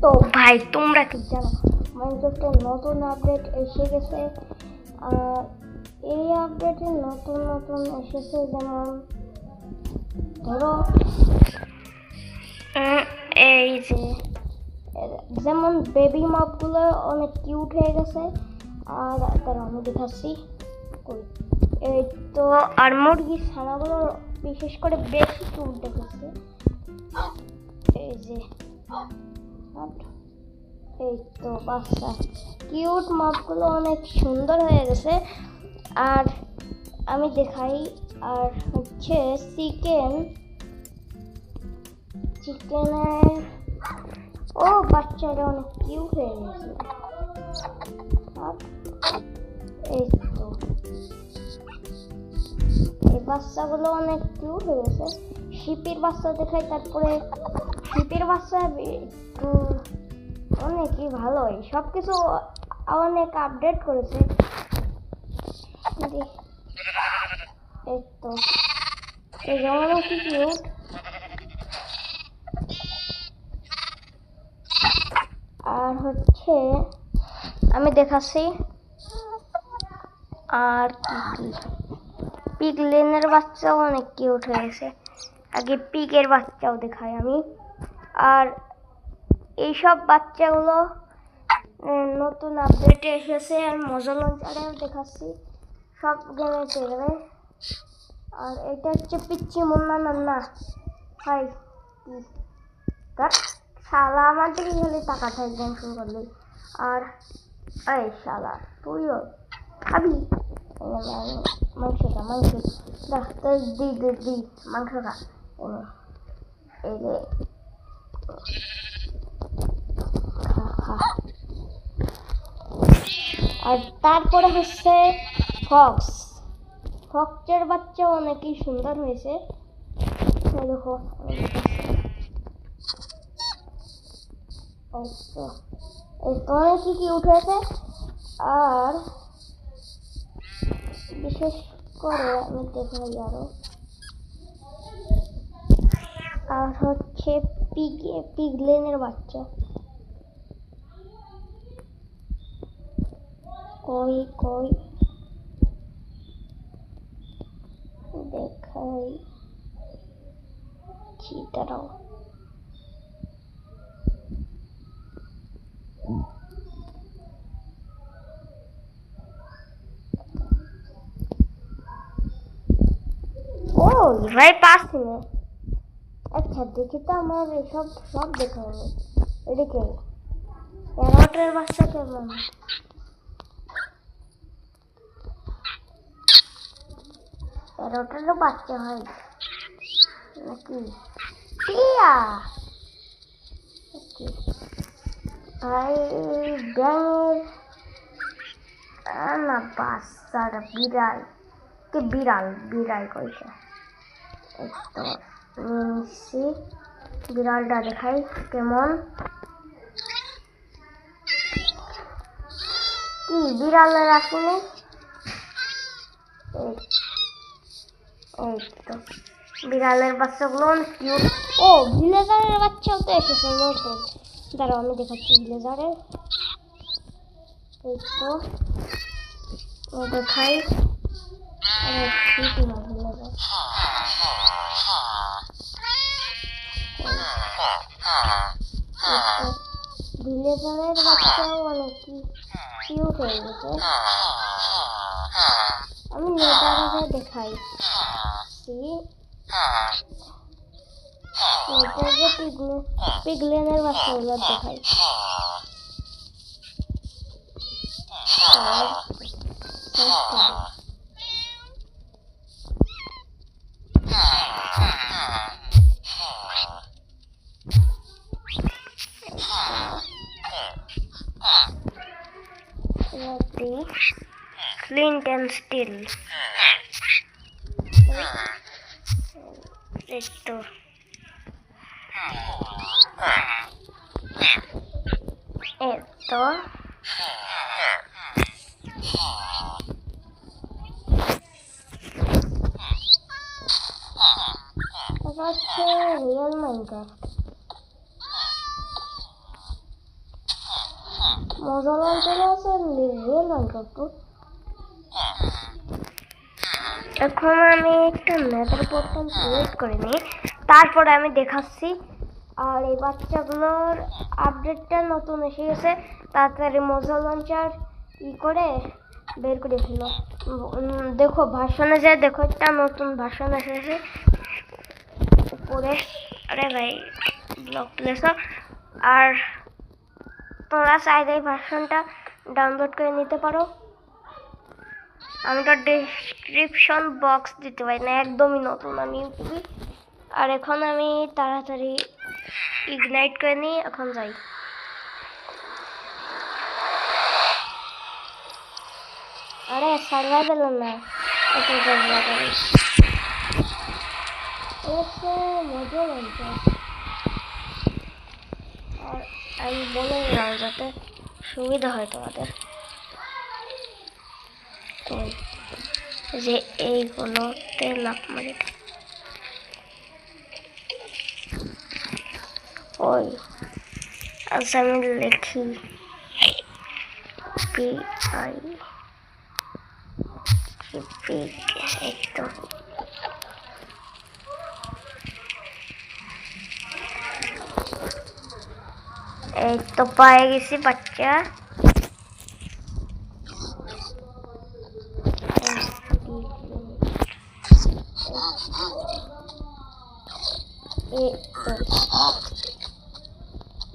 তো ভাই তোমরা কি জানো মাইনক্রাফটের নতুন আপডেট এসে গেছে। আর এই আপডেটে নতুন নতুন এসেছে, যেমন ধরো এই যে যেমন বেবি মবগুলো অনেক কিউট হয়ে গেছে। আর তারা আমি দেখাচ্ছি এই তো, আর মুরগির ছানাগুলো বিশেষ করে বেশি কিউট দেখাচ্ছে। এই যে এই তো বাচ্চা কিউট মবগুলো অনেক সুন্দর হয়ে গেছে। আর আমি দেখাই, আর হচ্ছে চিকেনের ও বাচ্চারা অনেক কিউট হয়ে গেছে। আর এই তো এই বাচ্চাগুলো অনেক কিউট হয়ে গেছে। শিপির বাচ্চা দেখাই, তারপরে শিপির বাচ্চা একটু অনেকই ভালোই, সবকিছু অনেক আপডেট করেছে। এই তো এই যেমন কি কিউট। আর হচ্ছে আমি দেখাচ্ছি আর কি পিগলেনের বাচ্চাও অনেক কিউট হয়েছে। আগে পিগের বাচ্চাও দেখাই আমি। আর এইসব বাচ্চাগুলো নতুন আপডেটে এসেছে। আর মজা লঞ্চারেও দেখাচ্ছি, সব গেমে পেয়ে যাবে। আর এটা হচ্ছে পিচ্ছি মুন্না নান্না। হাই তার শালা আমার দিকে খালি টাকাটা একদম শুরু করলি। আর এই শালা তুইও খাবি মাংসটা, মাংস দেখ তোর দি মাংসটা এই যে আর তারপরে হচ্ছে ফক্সের বাচ্চা অনেকই সুন্দর হয়েছে। দেখো অনেক কি উঠেছে। আর বিশেষ করে আমি দেখাই আর হচ্ছে পিগলেনের বাচ্চা কই দেখাই দাঁড়াও। ও ভাই পাস থেকে আচ্ছা দেখি তো আমার এসব সব দেখা হবে। এদিকে প্যারটের বাচ্চা কেমন? প্যারটেরও বাচ্চা হয় নাকি? টিয়া ভাই ব্যাঙের না বাচ্চাটা বিড়াল কে বিড়াল কইছে। তো নিচ্ছি বিড়ালটা দেখাই কেমন। কি বিড়ালের আসলে এই তো বিড়ালের বাচ্চাগুলো অনেক কিউট। ও ভিলেজারের বাচ্চাও তো এসেছে নতুন। দাঁড়াও আমি দেখাচ্ছি ভিলেজারের। এই তো ও দেখাই ভিলেজারের বাচ্চাও অনেক কিউট হয়ে গেছে। আমি নেটারে দেখাই পিগলেনের বাচ্চাগুলো দেখাই। Flint and Steel. Esto. Real Minecraft. মজা লঞ্চার আছে, রিয়েল লঞ্চার তো। এখন আমি একটা নেদার বোতাম ক্রিয়েট করে নিই, তারপরে আমি দেখাচ্ছি। আর এই বাচ্চাগুলোর আপডেটটা নতুন এসে গেছে, তাড়াতাড়ি মজা লঞ্চার করে বের করে দিল। দেখো ভার্সনে যায়, দেখো একটা নতুন ভার্সন এসেছে উপরে। আরে ভাই ব্লক প্লেস। আর তোমরা চাইলে এই ভার্সনটা ডাউনলোড করে নিতে পারো। আমি তো ডেসক্রিপশন বক্স দিতে পারি না, একদমই নতুন আমি ইউটিউবে। আর এখন আমি তাড়াতাড়ি ইগনাইট করে নিই, এখন যাই। আরে সার্ভাইভাল না, এটা মজা লাগছে। আর আমি বলে দিলাম যাতে সুবিধা হয় তোমাদের। যে এইগুলোতে লাভ মারি ওই। আচ্ছা আমি লিখি PI একটু এই তো পায়ে গেছি বাচ্চা।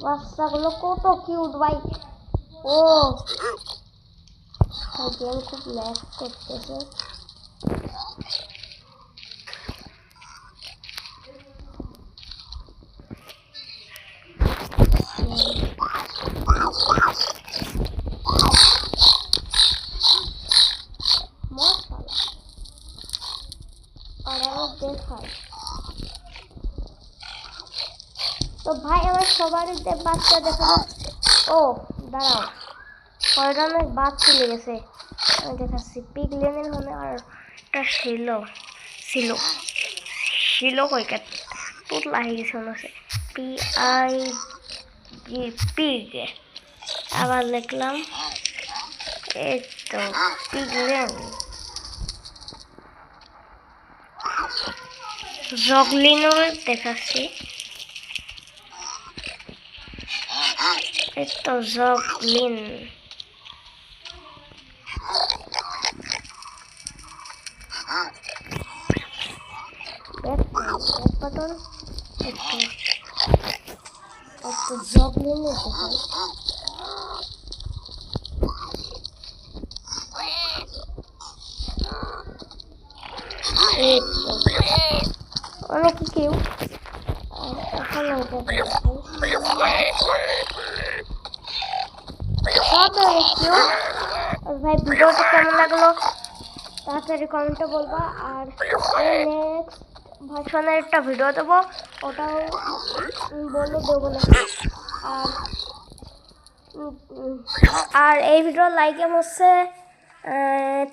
বাচ্চাগুলো কত কিউট ভাই। ও গেম খুব ল্যাগ করতেছে। দেখায় তো ভাই আমার সবার বাচ্চা দেখা। ও দাঁড়াও, কয়জনের বাদ চলে গেছে আমি দেখাচ্ছি। পিগলেনের হলে আর একটা ছিল কয়কাত তোর লাগে গেছে মনে হচ্ছে। PI pig. আবার লিখলাম এই তো পিগলেন। জগলিনও দেখাচ্ছি, এই তো জগলিন। বাটন একটু জগলিন দেখাই। অনেক কেউ এখন ভাই ভিডিওটা কেমন লাগলো তাড়াতাড়ি কমেন্টে বলবা। আর নেক্সট ভার্সনের একটা ভিডিও দেবো, ওটাও বলে দেবো না। আর এই ভিডিওর লাইক হচ্ছে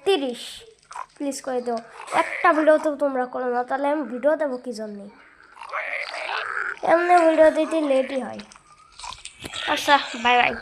30, প্লিজ করে দেবো। একটা ভিডিও তো তোমরা করো না, তাহলে আমি ভিডিও দেবো কি জন্যে? এমনি ভিডিও দিতে লেটই হয়। আচ্ছা বাই বাই।